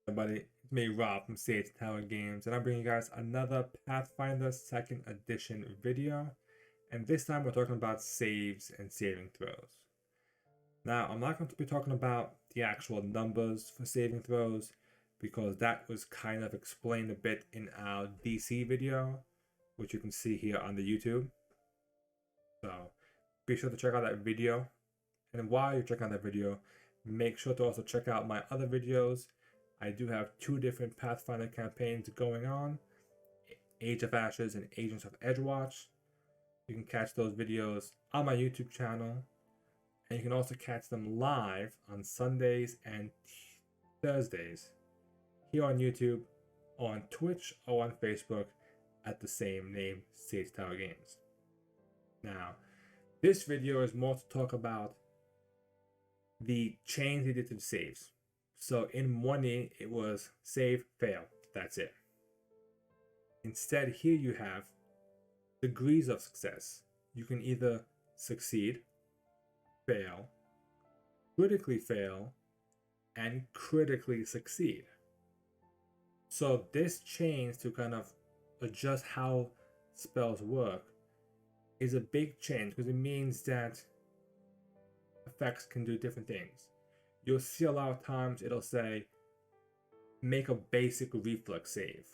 Everybody, it's me, Rob from Sage Tower Games, and I'm bringing you guys another Pathfinder 2nd Edition video. And this time we're talking about saves and saving throws. Now, I'm not going to be talking about the actual numbers for saving throws because that was kind of explained a bit in our DC video, which you can see here on the YouTube. So be sure to check out that video. And while you're checking out that video, make sure to also check out my other videos. I do have 2 different Pathfinder campaigns going on, Age of Ashes and Agents of Edgewatch. You can catch those videos on my YouTube channel, and you can also catch them live on Sundays and Thursdays here on YouTube, on Twitch, or on Facebook at the same name, Sage Tower Games. Now, this video is more to talk about the change they did to the saves. So in 1E, it was save, fail. That's it. Instead, here you have degrees of success. You can either succeed, fail, critically fail, and critically succeed. So this change to kind of adjust how spells work is a big change because it means that effects can do different things. You'll see a lot of times it'll say make a basic reflex save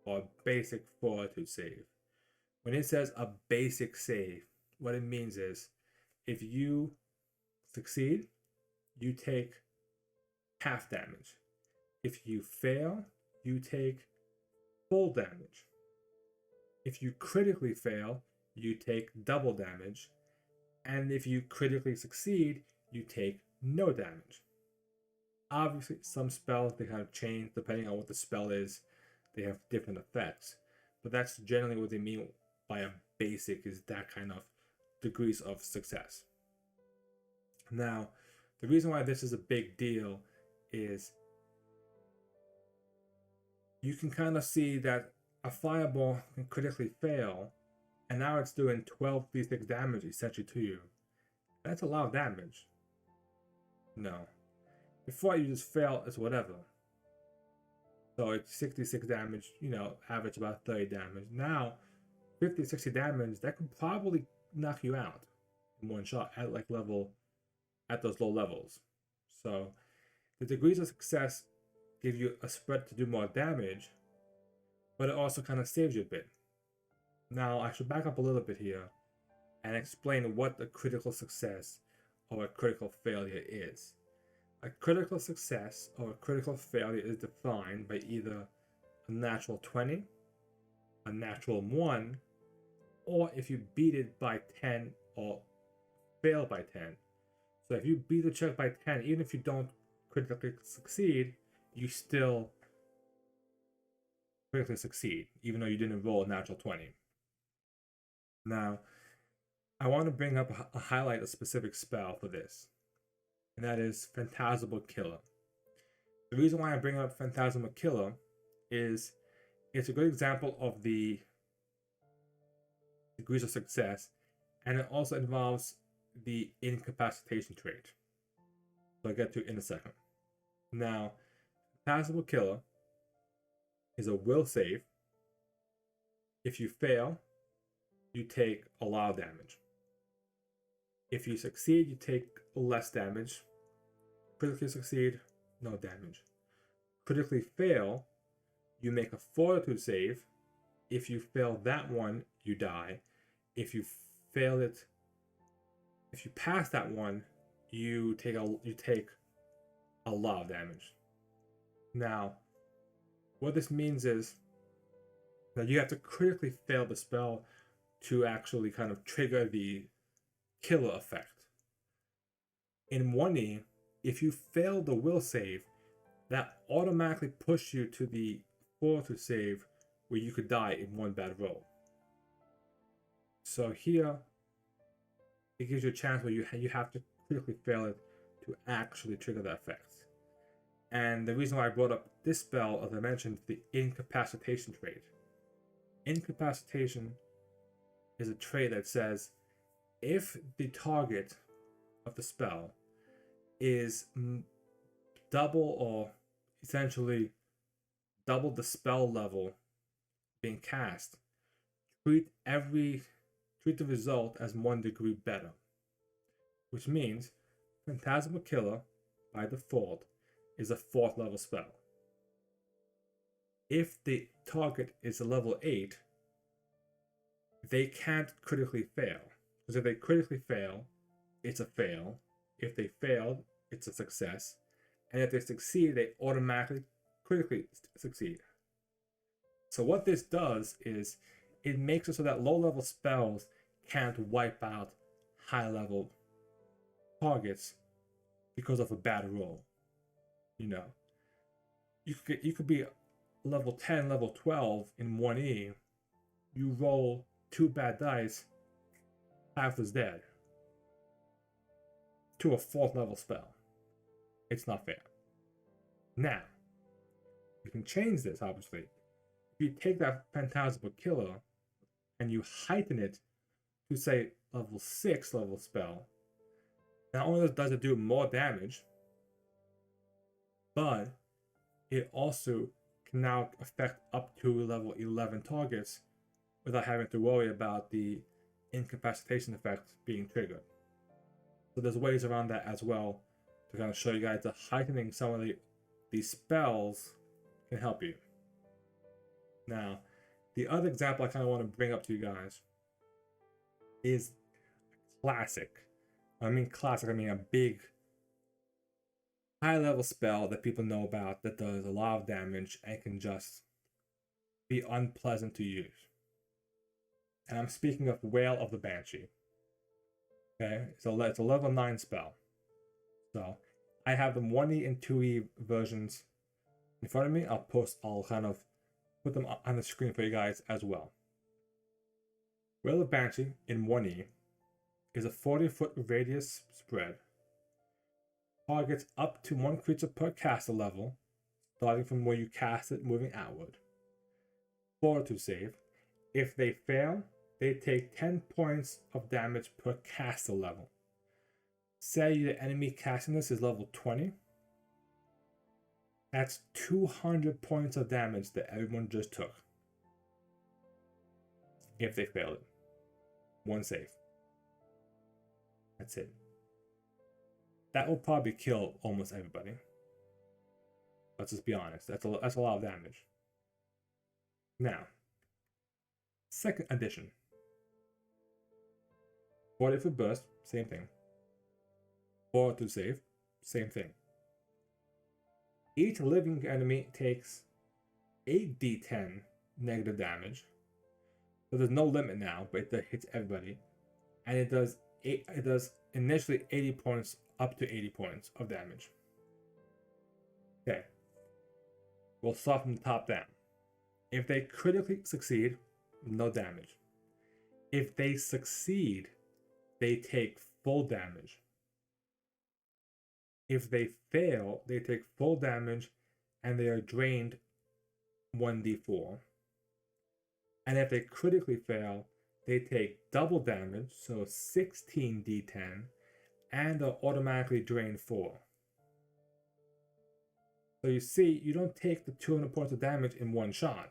or a basic fortitude save. When it says a basic save, what it means is if you succeed, you take half damage. If you fail, you take full damage. If you critically fail, you take double damage. And if you critically succeed, you take no damage. Obviously, some spells they kind of change depending on what the spell is. They have different effects, but that's generally what they mean by a basic, is that kind of degrees of success. Now, the reason why this is a big deal is you can kind of see that a fireball can critically fail, and now it's doing 12d6 damage essentially to you. That's a lot of damage. No. Before you just fail, it's whatever. So it's 66 damage, average about 30 damage. Now, 50, 60 damage, that could probably knock you out in one shot at those low levels. So the degrees of success give you a spread to do more damage, but it also kind of saves you a bit. Now, I should back up a little bit here and explain what a critical success or a critical failure is. A critical success or a critical failure is defined by either a natural 20, a natural 1, or if you beat it by 10 or fail by 10. So if you beat the check by 10, even if you don't critically succeed, you still critically succeed, even though you didn't roll a natural 20. Now, I want to highlight a specific spell for this, and that is Phantasmal Killer. The reason why I bring up Phantasmal Killer is it's a good example of the degrees of success, and it also involves the incapacitation trait. So I'll get to it in a second. Now, Phantasmal Killer is a will save. If you fail, you take a lot of damage. If you succeed, you take less damage. Critically succeed, no damage. Critically fail, you make a fortitude save. If you fail that one, you die. If you pass that one, you take a lot of damage. Now, what this means is that you have to critically fail the spell to actually kind of trigger the killer effect. In 1E, if you fail the will save, that automatically pushes you to the fortitude save where you could die in one bad roll. So here, it gives you a chance where you have to critically fail it to actually trigger the effect. And the reason why I brought up this spell, as I mentioned, the incapacitation trait. Incapacitation is a trait that says if the target of the spell is double or essentially double the spell level being cast. Treat the result as 1 degree better, which means Phantasmal Killer by default is a 4th level spell. If the target is a level 8, they can't critically fail. Because if they critically fail, it's a fail. If they failed, it's a success. And if they succeed, they automatically critically succeed. So what this does is it makes it so that low-level spells can't wipe out high-level targets because of a bad roll. You know, you could be level 10, level 12 in 1E. You roll 2 bad dice, half is dead to a 4th level spell. It's not fair. Now, you can change this, obviously. If you take that Phantasmal Killer and you heighten it to, say, level 6 level spell, not only does it do more damage, but it also can now affect up to level 11 targets without having to worry about the incapacitation effect being triggered. So there's ways around that as well to kind of show you guys that heightening some of these spells can help you. Now, the other example I kind of want to bring up to you guys is classic. I mean a big high-level spell that people know about that does a lot of damage and can just be unpleasant to use. And I'm speaking of Wail of the Banshee. Okay, so it's a level 9 spell. So I have them 1E and 2E versions in front of me. I'll kind of put them on the screen for you guys as well. Wail of the Banshee in 1E is a 40-foot radius spread. Targets up to 1 creature per caster level, starting from where you cast it, moving outward. Fortitude save. If they fail, they take 10 points of damage per caster level. Say the enemy casting this is level 20. That's 200 points of damage that everyone just took. If they failed it. 1 save. That's it. That will probably kill almost everybody. Let's just be honest. That's a lot of damage. Now, 2nd edition. 40-foot burst, same thing. Fortitude save, same thing. Each living enemy takes 8d10 negative damage. So there's no limit now, but it hits everybody. And it does initially 80 points up to 80 points of damage. Okay. We'll start from the top down. If they critically succeed, no damage. If they succeed, they take full damage. If they fail, they take full damage and they are drained 1d4. And if they critically fail, they take double damage, so 16d10, and are automatically drained 4. So you see, you don't take the 200 points of damage in one shot.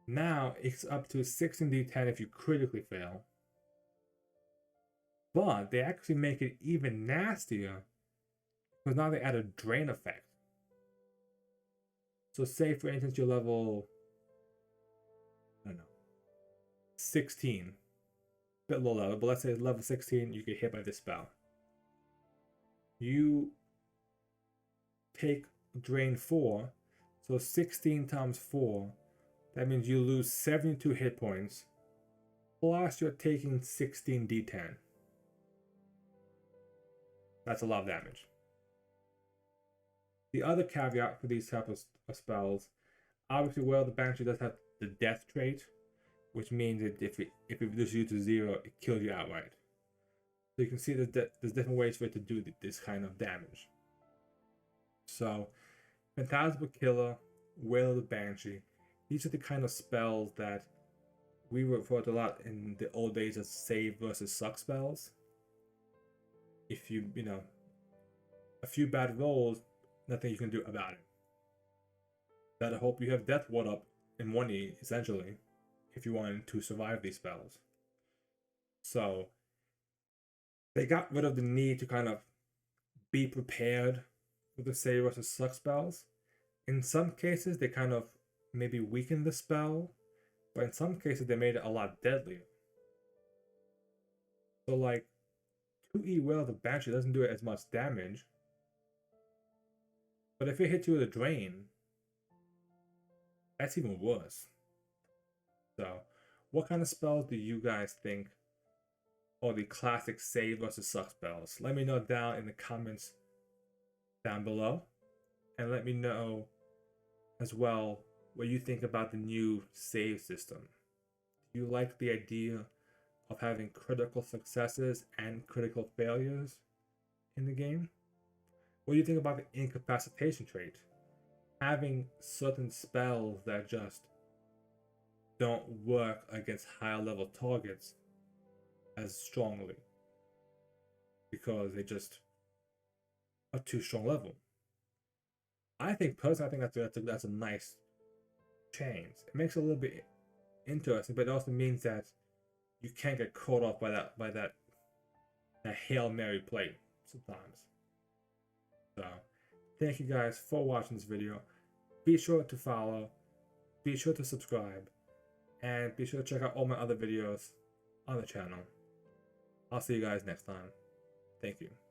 Now it's up to 16d10 if you critically fail. But they actually make it even nastier because now they add a drain effect. So say for instance you're level, 16. Bit low level, but let's say it's level 16, you get hit by this spell. You take drain 4, so 16 times 4, that means you lose 72 hit points, plus you're taking 16d10. That's a lot of damage. The other caveat for these type of spells, obviously, well, the Banshee does have the death trait, which means that if it reduces you to 0, it kills you outright. So you can see that there's different ways for it to do this kind of damage. So, Phantasmal Killer, Wail of the Banshee, these are the kind of spells that we refer to a lot in the old days as save versus suck spells. If you, a few bad rolls, nothing you can do about it. That'll hope you have Death Ward up in 1E, essentially, if you want to survive these spells. So they got rid of the need to kind of be prepared for the save versus suck spells. In some cases, they kind of maybe weakened the spell, but in some cases, they made it a lot deadlier. So, like, 2E Will of the Banshee doesn't do it as much damage, but if it hits you with a drain, that's even worse. So, what kind of spells do you guys think are the classic save versus suck spells? Let me know down in the comments down below, and let me know as well what you think about the new save system. Do you like the idea of having critical successes and critical failures in the game? What do you think about the incapacitation trait? Having certain spells that just don't work against higher level targets as strongly because they just are too strong level. I think personally, that's a nice change. It makes it a little bit interesting, but it also means that you can't get caught off by that Hail Mary play sometimes. So thank you guys for watching this video. Be sure to follow, be sure to subscribe, and be sure to check out all my other videos on the channel. I'll see you guys next time. Thank you.